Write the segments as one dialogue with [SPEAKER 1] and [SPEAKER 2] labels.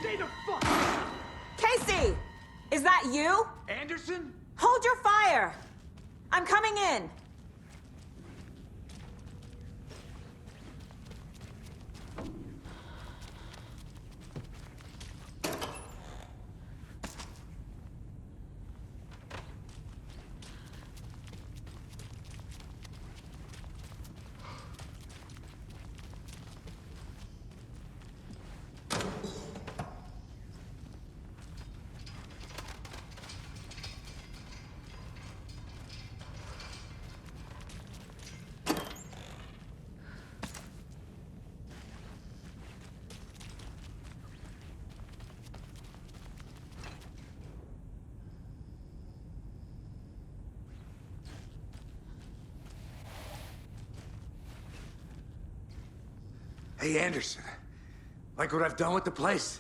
[SPEAKER 1] Stay the fuck!
[SPEAKER 2] Casey! Is that you?
[SPEAKER 1] Anderson?
[SPEAKER 2] Hold your fire! I'm coming in!
[SPEAKER 1] Hey, Anderson. Like what I've done with the place?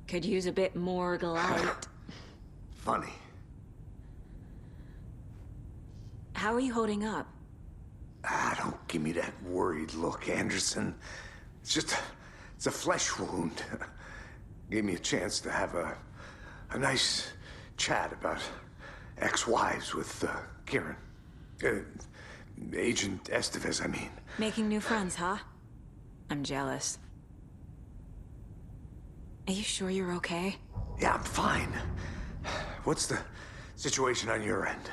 [SPEAKER 2] Could use a bit more light.
[SPEAKER 1] Funny.
[SPEAKER 2] How are you holding up?
[SPEAKER 1] Don't give me that worried look, Anderson. It's a flesh wound. Gave me a chance to have a nice chat about ex-wives with Kieran. Agent Estevez, I mean.
[SPEAKER 2] Making new friends, huh? I'm jealous. Are you sure you're okay?
[SPEAKER 1] Yeah, I'm fine. What's the situation on your end?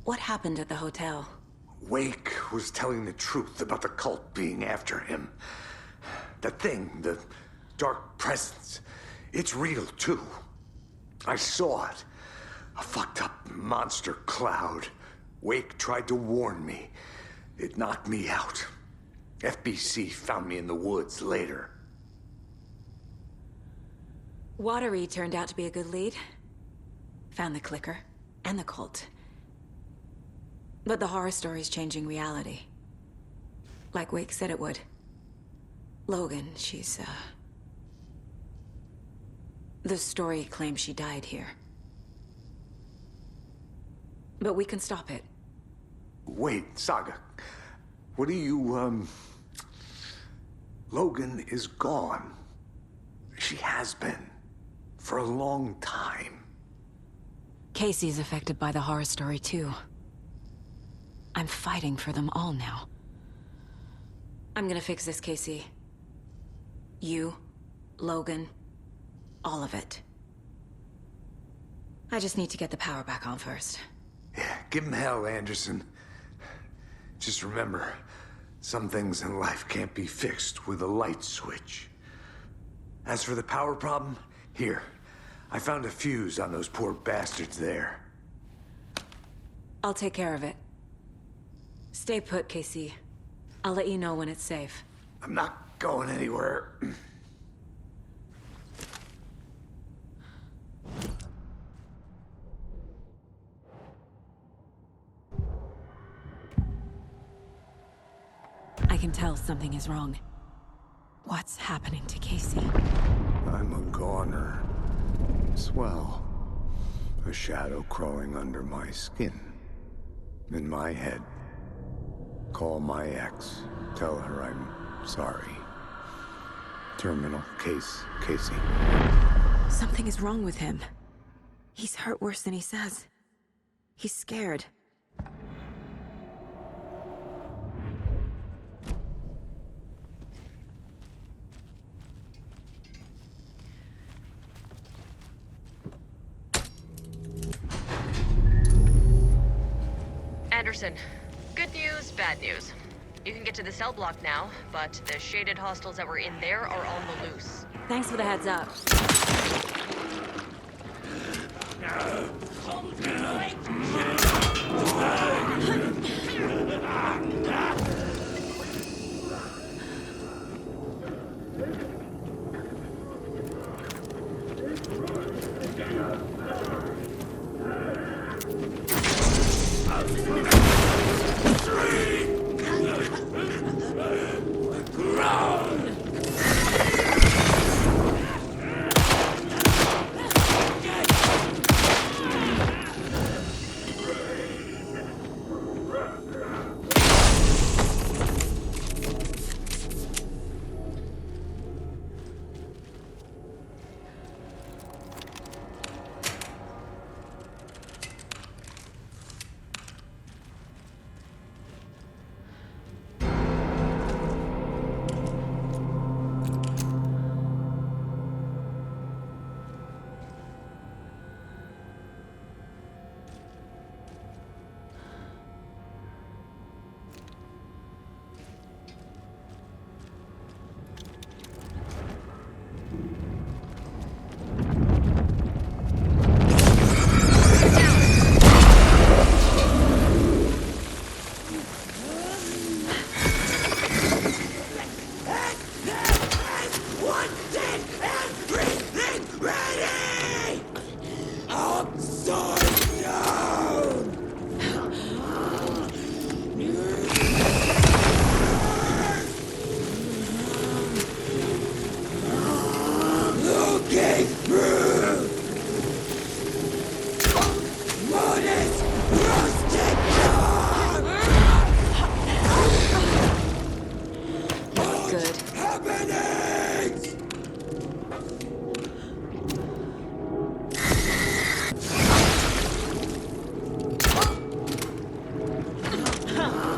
[SPEAKER 2] What happened at the hotel?
[SPEAKER 1] Wake was telling the truth about the cult being after him. The thing, the dark presence, it's real too. I saw it. A fucked up monster cloud. Wake tried to warn me. It knocked me out. FBC found me in the woods later.
[SPEAKER 2] Watery turned out to be a good lead. Found the clicker and the cult. But the horror story's changing reality. Like Wake said it would. Logan, she's, the story claims she died here. But we can stop it.
[SPEAKER 1] Wait, Saga. What do you, Logan is gone. She has been. For a long time.
[SPEAKER 2] Casey's affected by the horror story, too. I'm fighting for them all now. I'm gonna fix this, Casey. You, Logan, all of it. I just need to get the power back on first.
[SPEAKER 1] Yeah, give him hell, Anderson. Just remember, some things in life can't be fixed with a light switch. As for the power problem, here. I found a fuse on those poor bastards there.
[SPEAKER 2] I'll take care of it. Stay put, Casey. I'll let you know when it's safe.
[SPEAKER 1] I'm not going anywhere.
[SPEAKER 2] I can tell something is wrong. What's happening to Casey?
[SPEAKER 1] I'm a goner. Swell. A shadow crawling under my skin. In my head. Call my ex. Tell her I'm sorry. Terminal case, Casey.
[SPEAKER 2] Something is wrong with him. He's hurt worse than he says. He's scared.
[SPEAKER 3] Anderson, good news, bad news. You can get to the cell block now, but the shaded hostiles that were in there are on the loose.
[SPEAKER 2] Thanks for the heads up.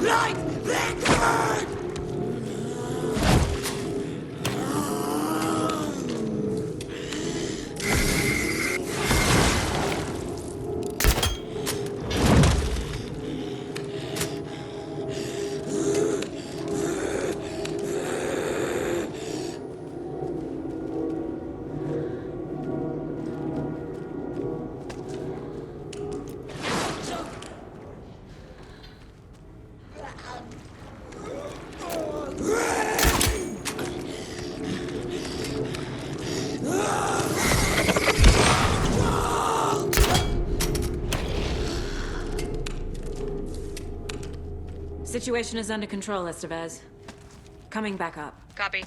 [SPEAKER 1] like liquid!
[SPEAKER 2] Situation is under control, Estevez. Coming back up.
[SPEAKER 3] Copy.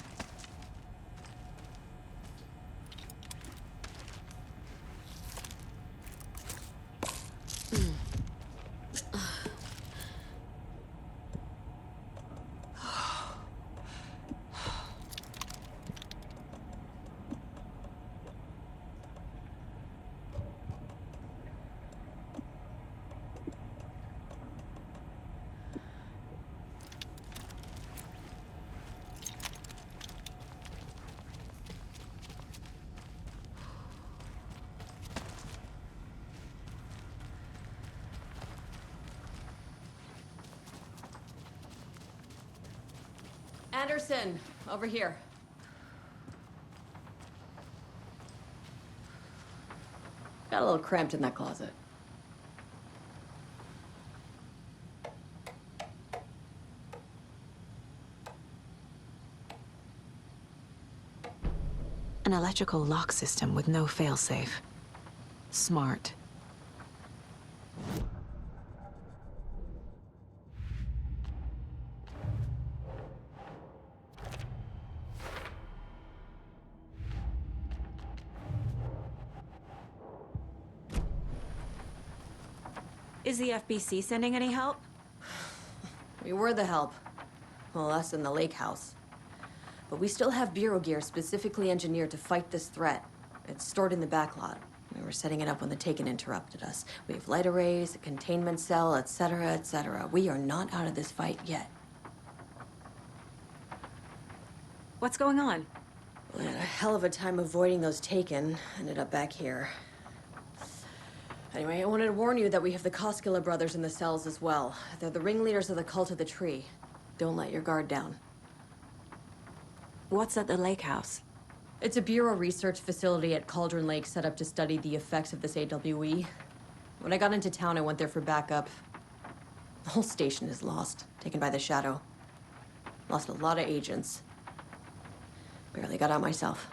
[SPEAKER 4] Anderson, over here. Got a little cramped in that closet.
[SPEAKER 2] An electrical lock system with no failsafe. Smart. Is the FBC sending any help?
[SPEAKER 4] We were the help. Well, us in the lake house. But we still have Bureau gear specifically engineered to fight this threat. It's stored in the backlot. We were setting it up when the Taken interrupted us. We have light arrays, a containment cell, etc., etc. We are not out of this fight yet.
[SPEAKER 2] What's going on?
[SPEAKER 4] We had a hell of a time avoiding those Taken. Ended up back here. Anyway, I wanted to warn you that we have the Koskela brothers in the cells as well. They're the ringleaders of the Cult of the Tree. Don't let your guard down.
[SPEAKER 2] What's at the lake house?
[SPEAKER 4] It's a Bureau research facility at Cauldron Lake set up to study the effects of this AWE. When I got into town, I went there for backup. The whole station is lost, taken by the Shadow. Lost a lot of agents. Barely got out myself.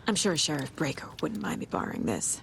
[SPEAKER 2] I'm sure Sheriff Breaker wouldn't mind me borrowing this.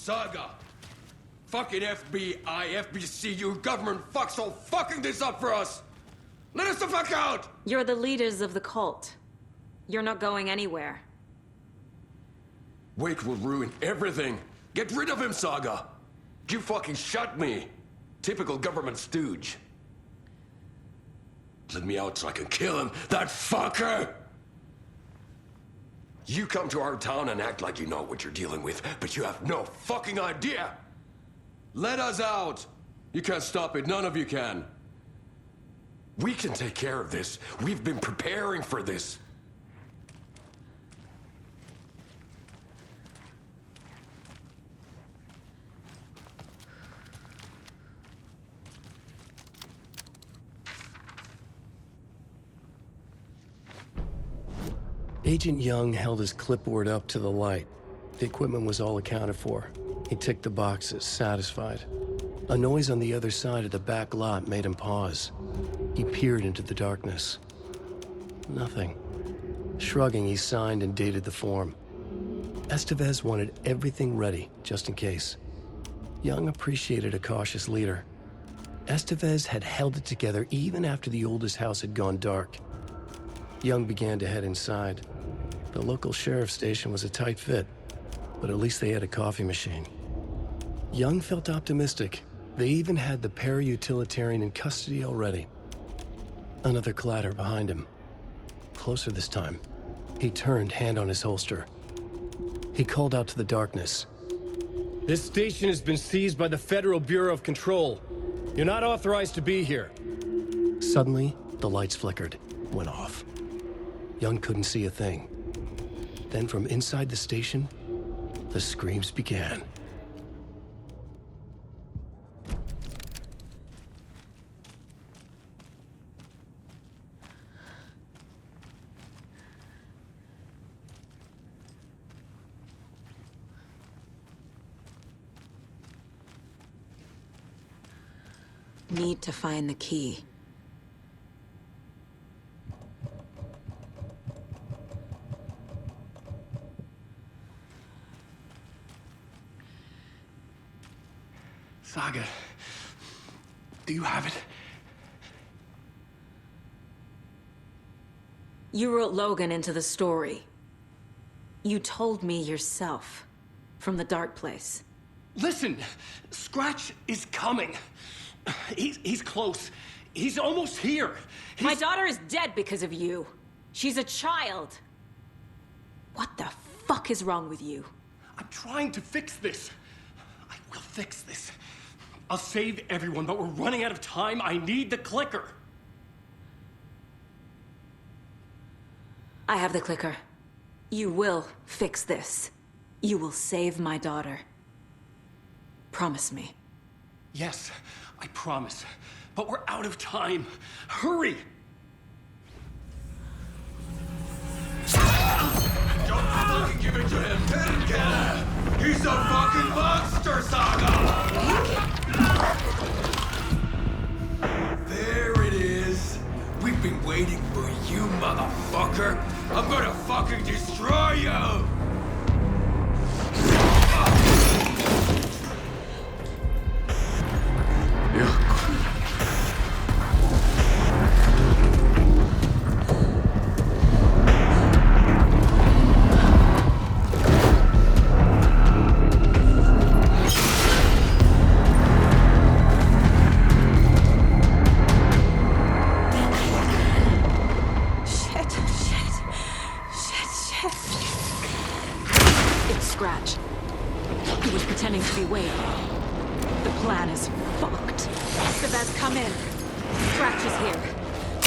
[SPEAKER 5] Saga! Fucking FBI, FBC, you government fucks all fucking this up for us! Let us the fuck out!
[SPEAKER 2] You're the leaders of the cult. You're not going anywhere.
[SPEAKER 5] Wake will ruin everything. Get rid of him, Saga! You fucking shot me! Typical government stooge. Let me out so I can kill him, that fucker! You come to our town and act like you know what you're dealing with, but you have no fucking idea! Let us out! You can't stop it, none of you can. We can take care of this. We've been preparing for this.
[SPEAKER 6] Agent Young held his clipboard up to the light. The equipment was all accounted for. He ticked the boxes, satisfied. A noise on the other side of the back lot made him pause. He peered into the darkness. Nothing. Shrugging, he signed and dated the form. Estevez wanted everything ready, just in case. Young appreciated a cautious leader. Estevez had held it together even after the oldest house had gone dark. Young began to head inside. The local sheriff's station was a tight fit, but at least they had a coffee machine. Young felt optimistic. They even had the para-utilitarian in custody already. Another clatter behind him. Closer this time. He turned, hand on his holster. He called out to the darkness.
[SPEAKER 7] This station has been seized by the Federal Bureau of Control. You're not authorized to be here.
[SPEAKER 6] Suddenly, the lights flickered, went off. Young couldn't see a thing. Then from inside the station, the screams began.
[SPEAKER 2] Need to find the key.
[SPEAKER 5] Saga, do you have it?
[SPEAKER 2] You wrote Logan into the story. You told me yourself. From the dark place.
[SPEAKER 7] Listen, Scratch is coming. He's close. He's almost here.
[SPEAKER 2] My daughter is dead because of you. She's a child. What the fuck is wrong with you?
[SPEAKER 7] I'm trying to fix this. I will fix this. I'll save everyone, but we're running out of time. I need the clicker.
[SPEAKER 2] I have the clicker. You will fix this. You will save my daughter. Promise me.
[SPEAKER 7] Yes, I promise. But we're out of time. Hurry!
[SPEAKER 5] Don't fucking give it to him! Get him! He's a fucking monster, Saga! There it is! We've been waiting for you, motherfucker! I'm gonna fucking destroy you!
[SPEAKER 2] Scratch. He was pretending to be Wade. The plan is fucked. Estevez, come in. Scratch is here.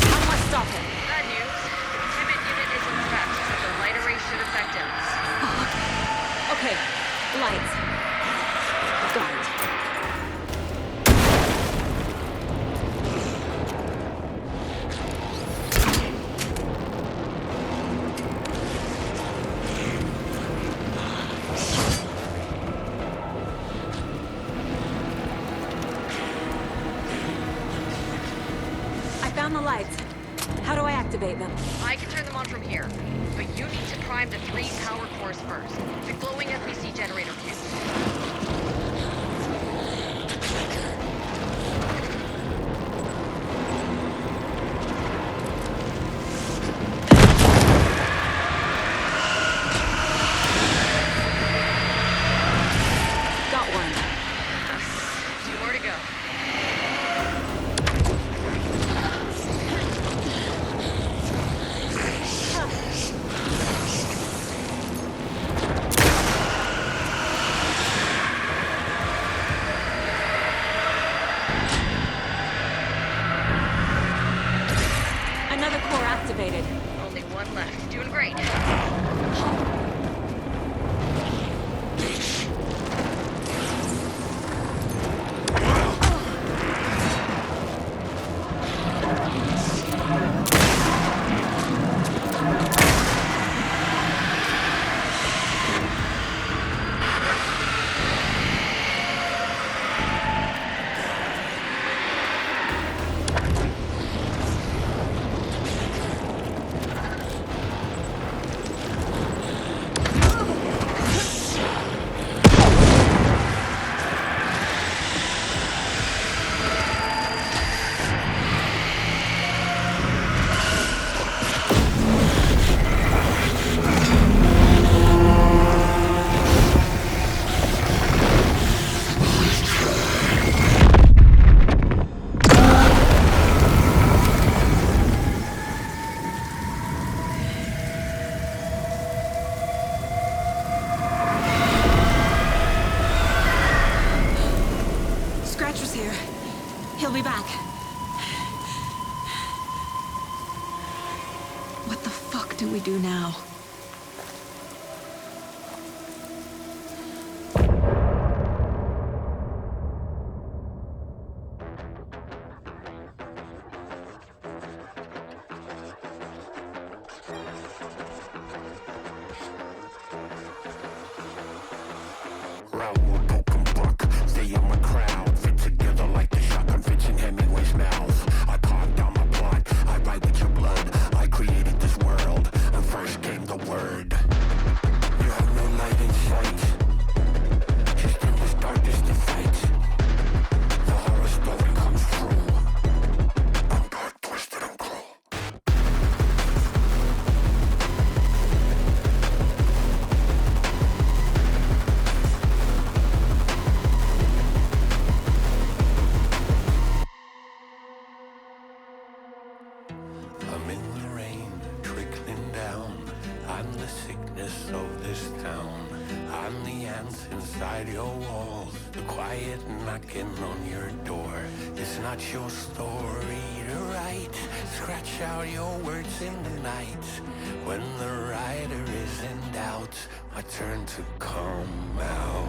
[SPEAKER 2] How do I stop him?
[SPEAKER 3] Bad news. Pivot unit is infect, but the light array should affect him.
[SPEAKER 2] Okay, lights. Got it. Found the lights. How do I activate them?
[SPEAKER 3] I can turn them on from here, but you need to prime the 3 power cores first. The glowing FBC generator fuse. one left. Doing great.
[SPEAKER 2] Scratcher's here. He'll be back. What the fuck do we do now?
[SPEAKER 8] I'm in the rain, trickling down. I'm the sickness of this town. I'm the ants inside your walls, the quiet knocking on your door. It's not your story to write. Scratch out your words in the night. When the writer is in doubt, I turn to come out.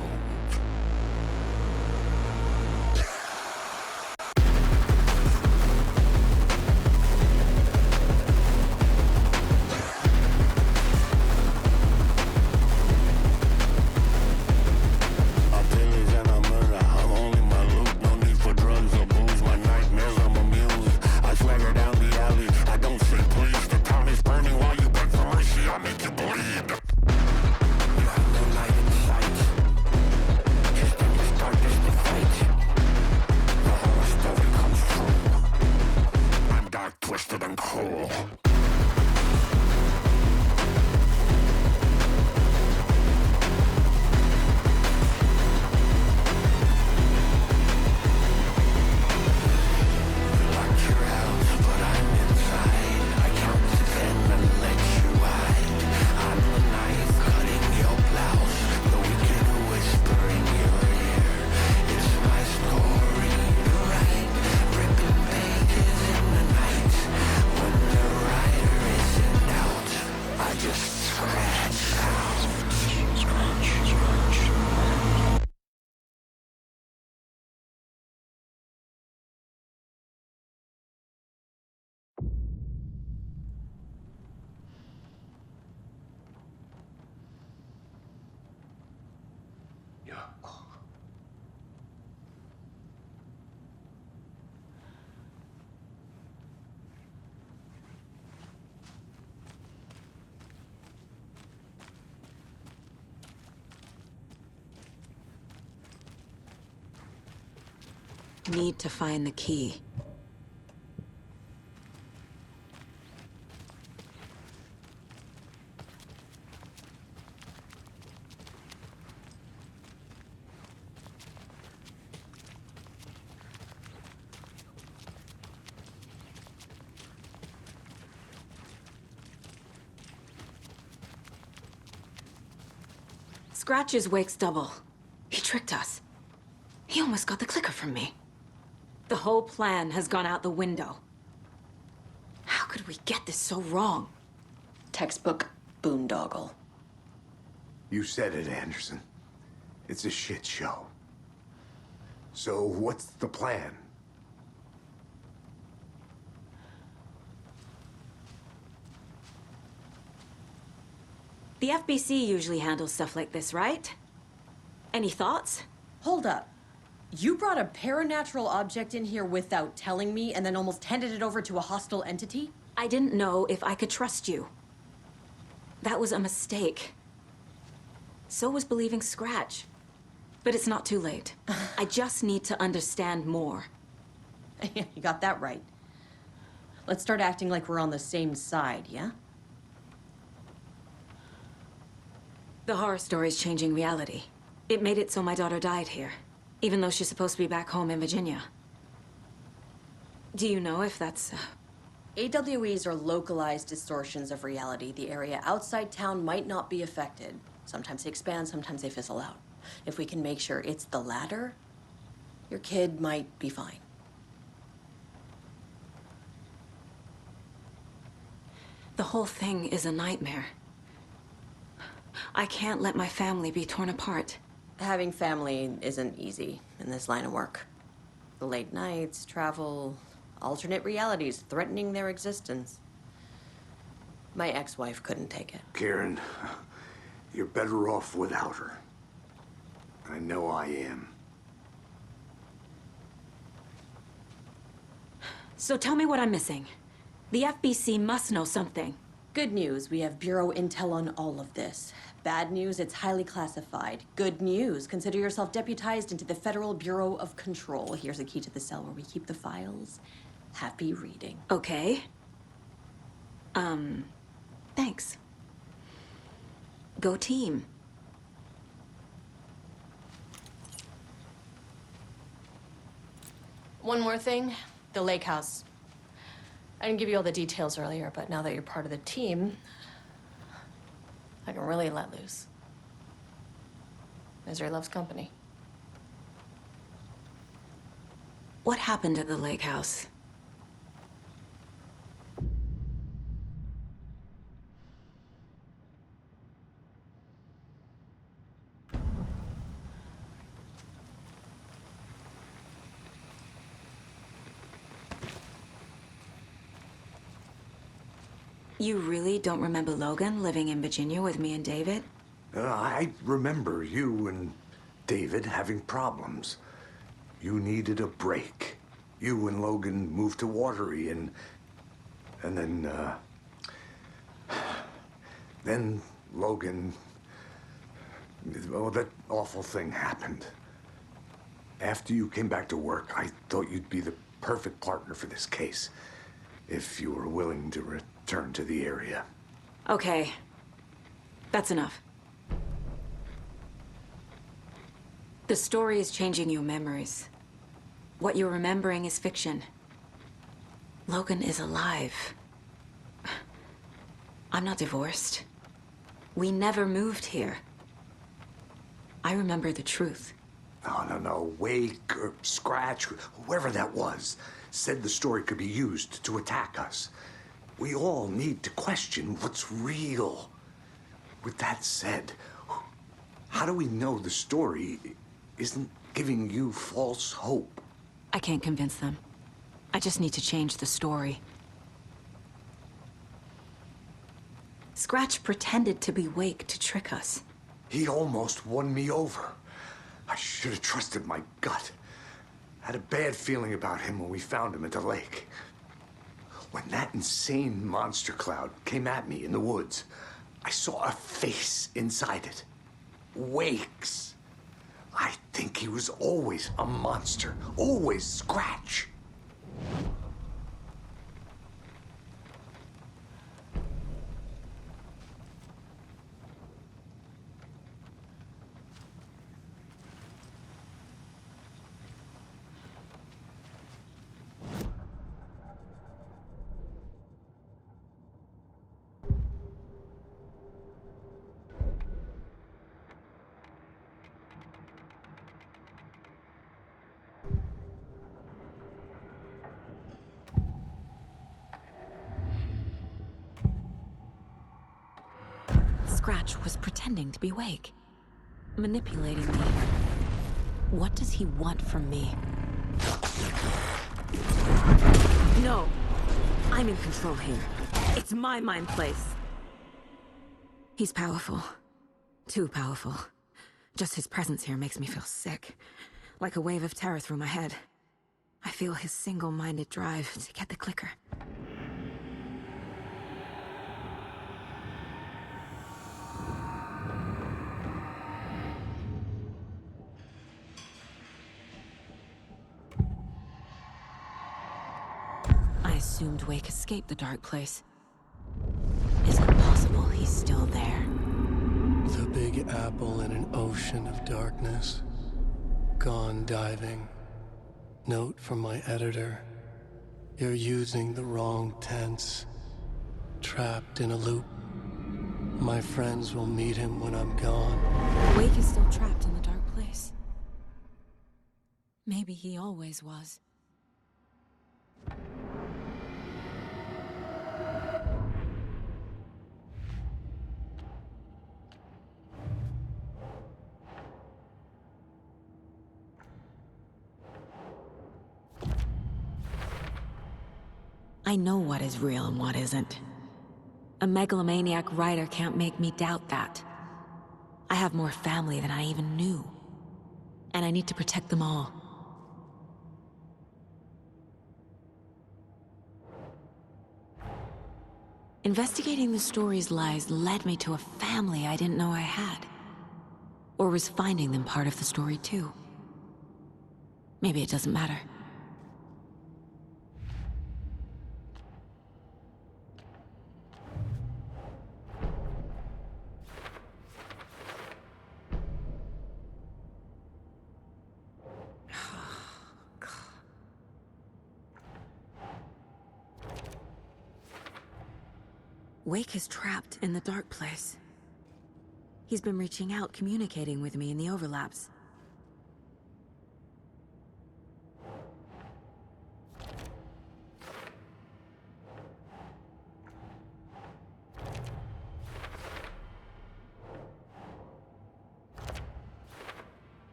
[SPEAKER 8] Twisted and cruel.
[SPEAKER 2] Need to find the key. Scratch's wake's double. He tricked us. He almost got the clicker from me. The whole plan has gone out the window. How could we get this so wrong?
[SPEAKER 4] Textbook boondoggle.
[SPEAKER 1] You said it, Anderson. It's a shit show. So what's the plan?
[SPEAKER 2] The FBC usually handles stuff like this, right? Any thoughts?
[SPEAKER 4] Hold up. You brought a paranatural object in here without telling me and then almost handed it over to a hostile entity?
[SPEAKER 2] I didn't know if I could trust you. That was a mistake. So was believing Scratch. But it's not too late. I just need to understand more.
[SPEAKER 4] You got that right. Let's start acting like we're on the same side, yeah?
[SPEAKER 2] The horror story's changing reality. It made it so my daughter died here, even though she's supposed to be back home in Virginia. Do you know if that's...
[SPEAKER 4] AWEs are localized distortions of reality. The area outside town might not be affected. Sometimes they expand, sometimes they fizzle out. If we can make sure it's the latter, your kid might be fine.
[SPEAKER 2] The whole thing is a nightmare. I can't let my family be torn apart.
[SPEAKER 4] Having family isn't easy in this line of work. The late nights, travel, alternate realities threatening their existence. My ex-wife couldn't take it.
[SPEAKER 1] Karen, you're better off without her. I know I am.
[SPEAKER 2] So tell me what I'm missing. The FBC must know something.
[SPEAKER 4] Good news, we have Bureau intel on all of this. Bad news, it's highly classified. Good news, consider yourself deputized into the Federal Bureau of Control. Here's a key to the cell where we keep the files. Happy reading.
[SPEAKER 2] Okay. Thanks. Go team.
[SPEAKER 4] One more thing, the lake house. I didn't give you all the details earlier, but now that you're part of the team, I can really let loose. Misery loves company.
[SPEAKER 2] What happened at the lake house? You really don't remember Logan living in Virginia with me and David?
[SPEAKER 1] I remember you and David having problems. You needed a break. You and Logan moved to Watery and then Logan, oh, that awful thing happened. After you came back to work, I thought you'd be the perfect partner for this case, if you were willing to return to the area.
[SPEAKER 2] Okay. That's enough. The story is changing your memories. What you're remembering is fiction. Logan is alive. I'm not divorced. We never moved here. I remember the truth.
[SPEAKER 1] No. Wake or Scratch, whoever that was, said the story could be used to attack us. We all need to question what's real. With that said, how do we know the story isn't giving you false hope?
[SPEAKER 2] I can't convince them. I just need to change the story. Scratch pretended to be Wake to trick us.
[SPEAKER 1] He almost won me over. I should have trusted my gut. I had a bad feeling about him when we found him at the lake. When that insane monster cloud came at me in the woods, I saw a face inside it. Wake's. I think he was always a monster, always Scratch.
[SPEAKER 2] Scratch was pretending to be Wake. Manipulating me. What does he want from me? No! I'm in control here. It's my mind place. He's powerful. Too powerful. Just his presence here makes me feel sick. Like a wave of terror through my head. I feel his single-minded drive to get the clicker. I assumed Wake escaped the dark place. Is it possible he's still there?
[SPEAKER 6] The Big Apple in an ocean of darkness. Gone diving. Note from my editor. You're using the wrong tense. Trapped in a loop. My friends will meet him when I'm gone.
[SPEAKER 2] Wake is still trapped in the dark place. Maybe he always was. I know what is real and what isn't. A megalomaniac writer can't make me doubt that. I have more family than I even knew. And I need to protect them all. Investigating the story's lies led me to a family I didn't know I had. Or was finding them part of the story too. Maybe it doesn't matter. Wake is trapped in the dark place. He's been reaching out, communicating with me in the overlaps.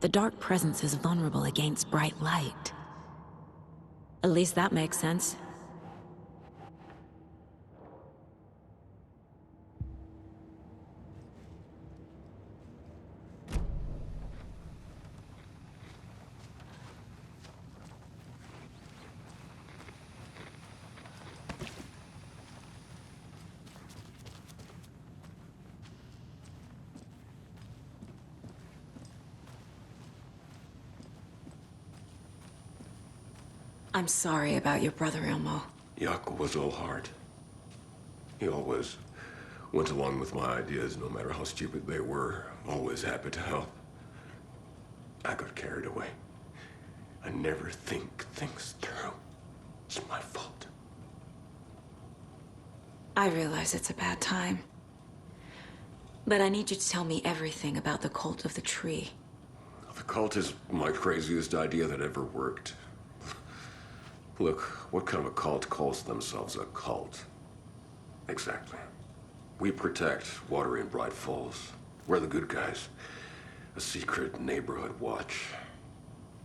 [SPEAKER 2] The dark presence is vulnerable against bright light. At least that makes sense. I'm sorry about your brother, Ilmo.
[SPEAKER 5] Jaakko was all heart. He always went along with my ideas, no matter how stupid they were. Always happy to help. I got carried away. I never think things through. It's my fault.
[SPEAKER 2] I realize it's a bad time. But I need you to tell me everything about the cult of the tree.
[SPEAKER 5] The cult is my craziest idea that ever worked. Look, what kind of a cult calls themselves a cult? Exactly. We protect Water in Bright Falls. We're the good guys. A secret neighborhood watch.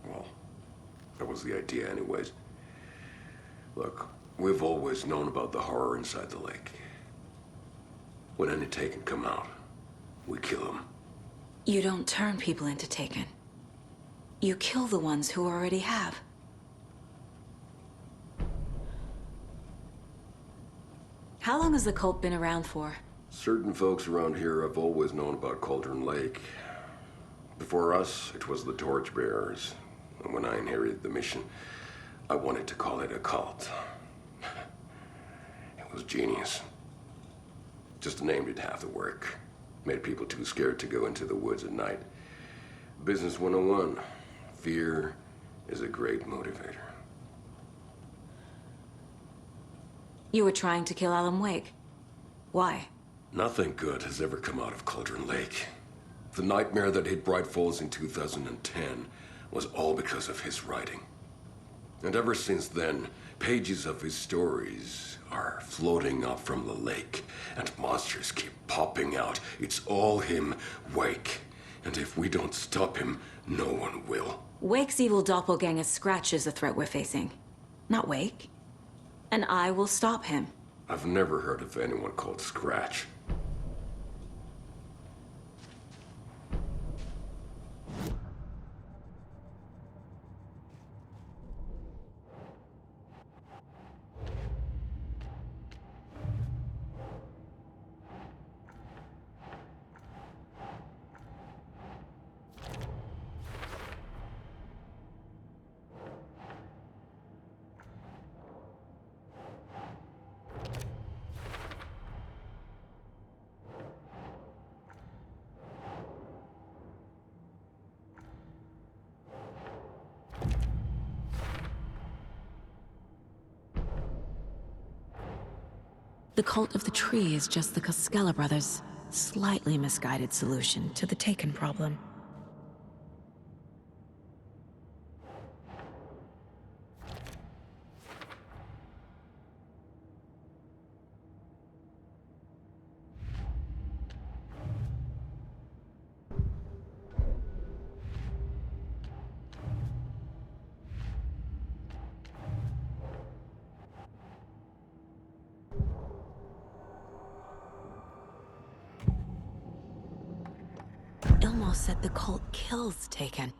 [SPEAKER 5] Well, that was the idea anyways. Look, we've always known about the horror inside the lake. When any Taken come out, we kill them.
[SPEAKER 2] You don't turn people into Taken. You kill the ones who already have. How long has the cult been around for?
[SPEAKER 5] Certain folks around here have always known about Cauldron Lake. Before us, it was the Torchbearers. And when I inherited the mission, I wanted to call it a cult. It was genius. Just the name did half the work. Made people too scared to go into the woods at night. Business 101. Fear is a great motivator.
[SPEAKER 2] You were trying to kill Alan Wake. Why?
[SPEAKER 5] Nothing good has ever come out of Cauldron Lake. The nightmare that hit Bright Falls in 2010 was all because of his writing. And ever since then, pages of his stories are floating up from the lake, and monsters keep popping out. It's all him, Wake. And if we don't stop him, no one will.
[SPEAKER 2] Wake's evil doppelganger Scratch is the threat we're facing, not Wake. And I will stop him.
[SPEAKER 5] I've never heard of anyone called Scratch.
[SPEAKER 2] The cult of the tree is just the Costello brothers' slightly misguided solution to the Taken problem. Ilmo said the cult kills Taken.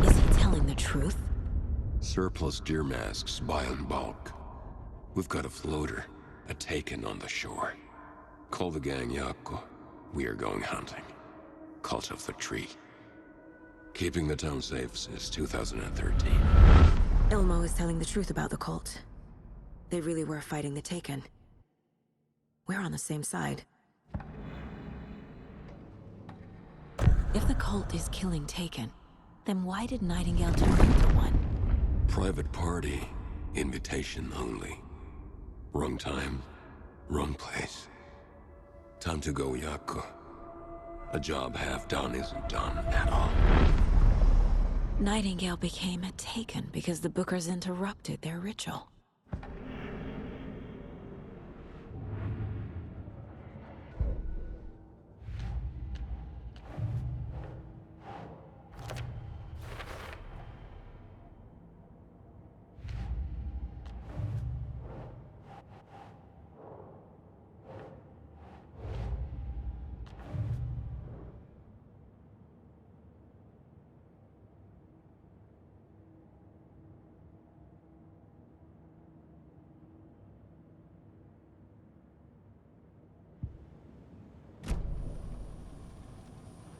[SPEAKER 2] Is he telling the truth?
[SPEAKER 5] Surplus deer masks buy in bulk. We've got a floater, a Taken on the shore. Call the gang Yako. We are going hunting. Cult of the Tree. Keeping the town safe since 2013.
[SPEAKER 2] Ilmo is telling the truth about the cult. They really were fighting the Taken. We're on the same side. If the cult is killing Taken, then why did Nightingale turn into one?
[SPEAKER 5] Private party, invitation only. Wrong time, wrong place. Time to go, Yako. A job half done isn't done at all.
[SPEAKER 2] Nightingale became a Taken because the Bookers interrupted their ritual.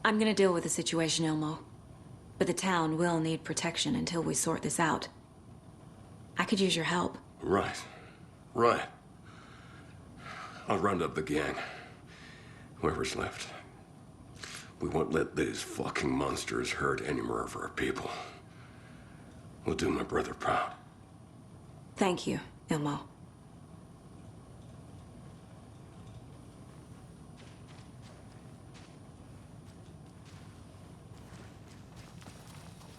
[SPEAKER 2] I'm gonna deal with the situation, Ilmo. But the town will need protection until we sort this out. I could use your help.
[SPEAKER 5] Right. Right. I'll round up the gang. Whoever's left. We won't let these fucking monsters hurt any more of our people. We'll do my brother proud.
[SPEAKER 2] Thank you, Ilmo.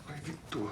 [SPEAKER 5] Ai vittu.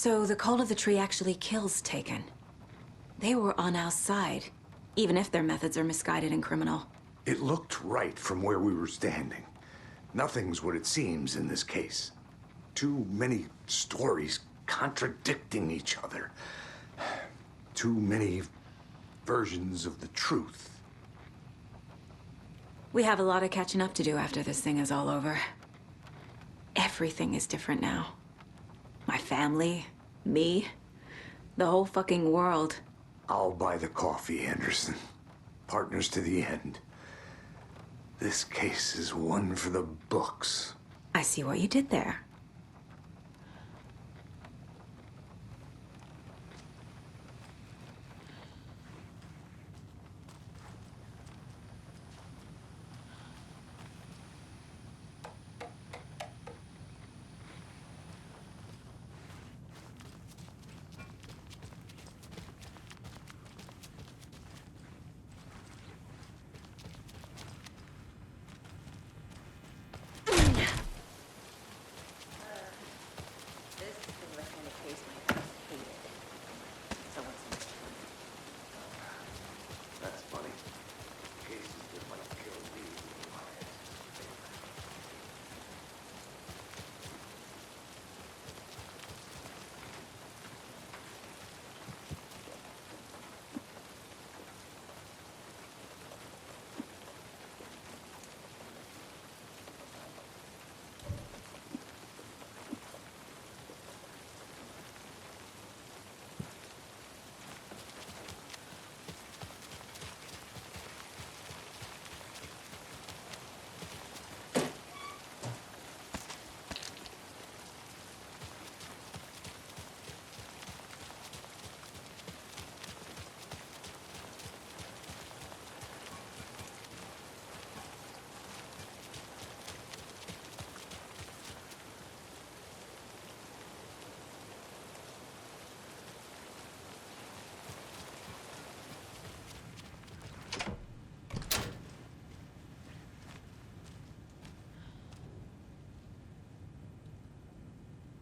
[SPEAKER 2] So the cult of the tree actually kills Taken. They were on our side, even if their methods are misguided and criminal.
[SPEAKER 1] It looked right from where we were standing. Nothing's what it seems in this case. Too many stories contradicting each other. Too many versions of the truth.
[SPEAKER 2] We have a lot of catching up to do after this thing is all over. Everything is different now. My family, me, the whole fucking world.
[SPEAKER 1] I'll buy the coffee, Anderson. Partners to the end. This case is one for the books.
[SPEAKER 2] I see what you did there.
[SPEAKER 1] That's funny. Cases that might kill me.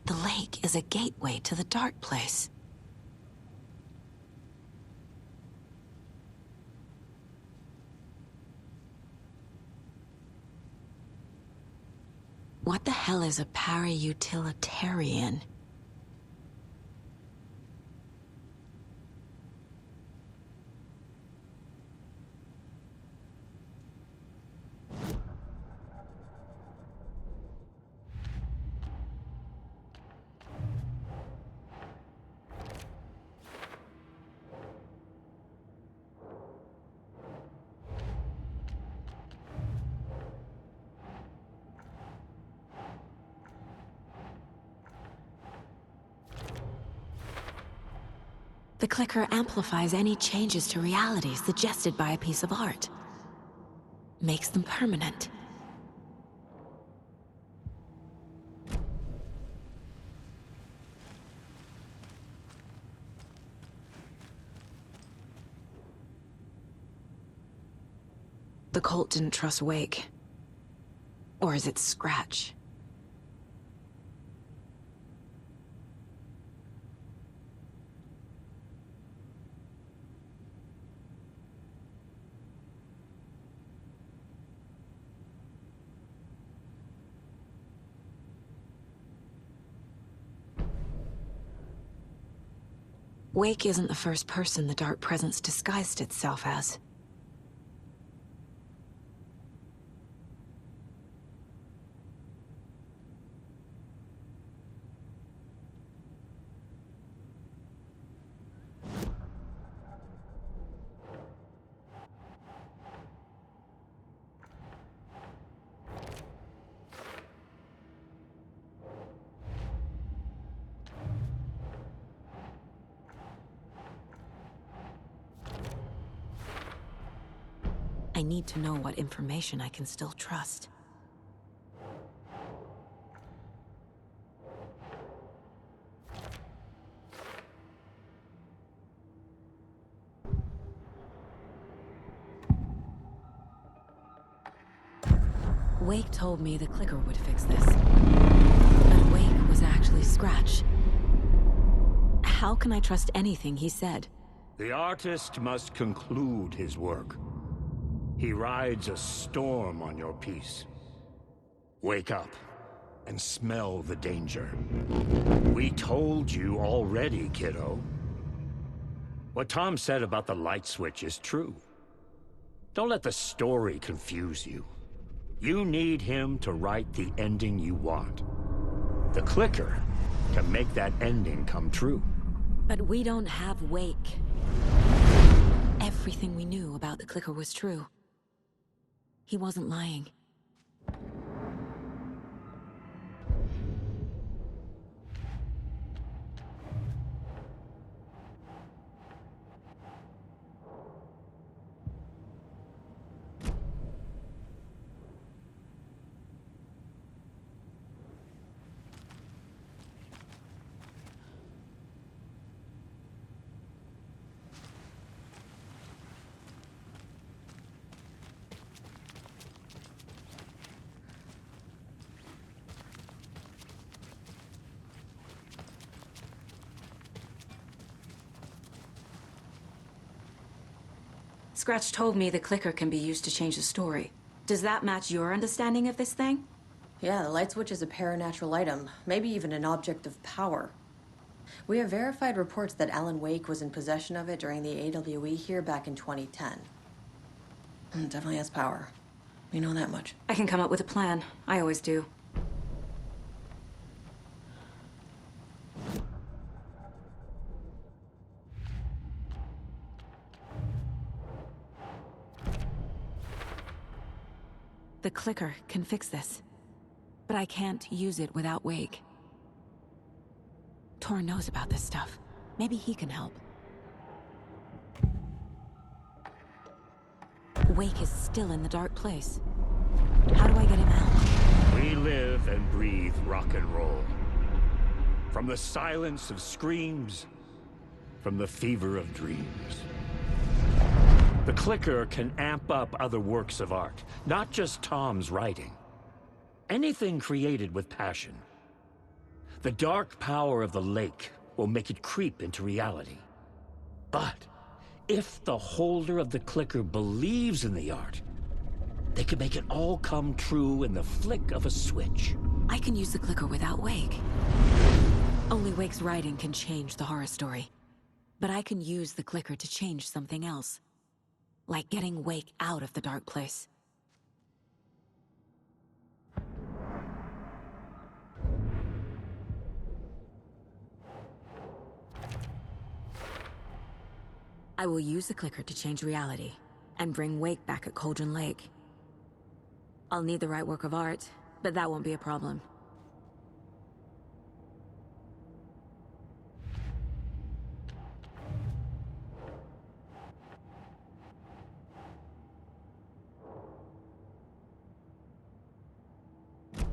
[SPEAKER 2] The lake is a gateway to the dark place. What the hell is a para-utilitarian? The clicker amplifies any changes to reality suggested by a piece of art. Makes them permanent. The cult didn't trust Wake. Or is it Scratch? Wake isn't the first person the Dark Presence disguised itself as. I need to know what information I can still trust. Wake told me the clicker would fix this. But Wake was actually Scratch. How can I trust anything he said?
[SPEAKER 9] The artist must conclude his work. He rides a storm on your peace. Wake up and smell the danger. We told you already, kiddo. What Tom said about the light switch is true. Don't let the story confuse you. You need him to write the ending you want. The clicker can make that ending come true.
[SPEAKER 2] But we don't have Wake. Everything we knew about the clicker was true. He wasn't lying. Scratch told me the clicker can be used to change the story. Does that match your understanding of this thing?
[SPEAKER 4] Yeah, the light switch is a paranatural item, maybe even an object of power. We have verified reports that Alan Wake was in possession of it during the AWE here back in 2010. It definitely has power. We know that much.
[SPEAKER 2] I can come up with a plan. I always do. The clicker can fix this. But I can't use it without Wake. Tor knows about this stuff. Maybe he can help. Wake is still in the dark place. How do I get him out?
[SPEAKER 9] We live and breathe rock and roll. From the silence of screams, from the fever of dreams. The clicker can amp up other works of art, not just Tom's writing. Anything created with passion. The dark power of the lake will make it creep into reality. But if the holder of the clicker believes in the art, they can make it all come true in the flick of a switch.
[SPEAKER 2] I can use the clicker without Wake. Only Wake's writing can change the horror story. But I can use the clicker to change something else. Like getting Wake out of the dark place. I will use the clicker to change reality, and bring Wake back at Cauldron Lake. I'll need the right work of art, but that won't be a problem.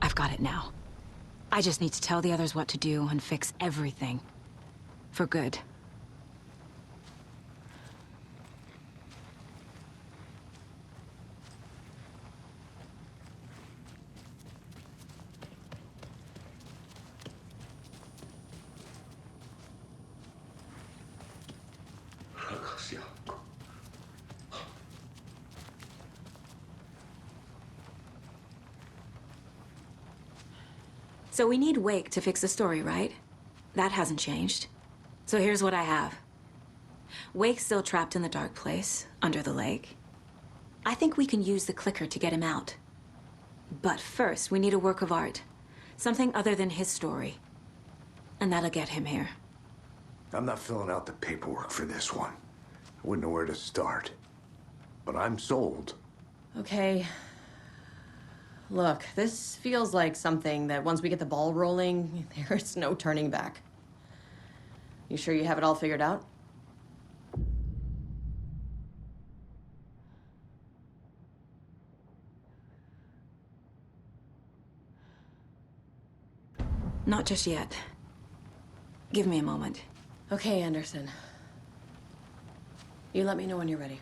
[SPEAKER 2] I've got it now. I just need to tell the others what to do and fix everything. For good. So we need Wake to fix the story, right? That hasn't changed. So here's what I have. Wake's still trapped in the dark place, under the lake. I think we can use the clicker to get him out. But first, we need a work of art. Something other than his story. And that'll get him here.
[SPEAKER 1] I'm not filling out the paperwork for this one. I wouldn't know where to start. But I'm sold.
[SPEAKER 4] Okay. Look, this feels like something that once we get the ball rolling, there's no turning back. You sure you have it all figured out?
[SPEAKER 2] Not just yet. Give me a moment.
[SPEAKER 4] Okay, Anderson. You let me know when you're ready.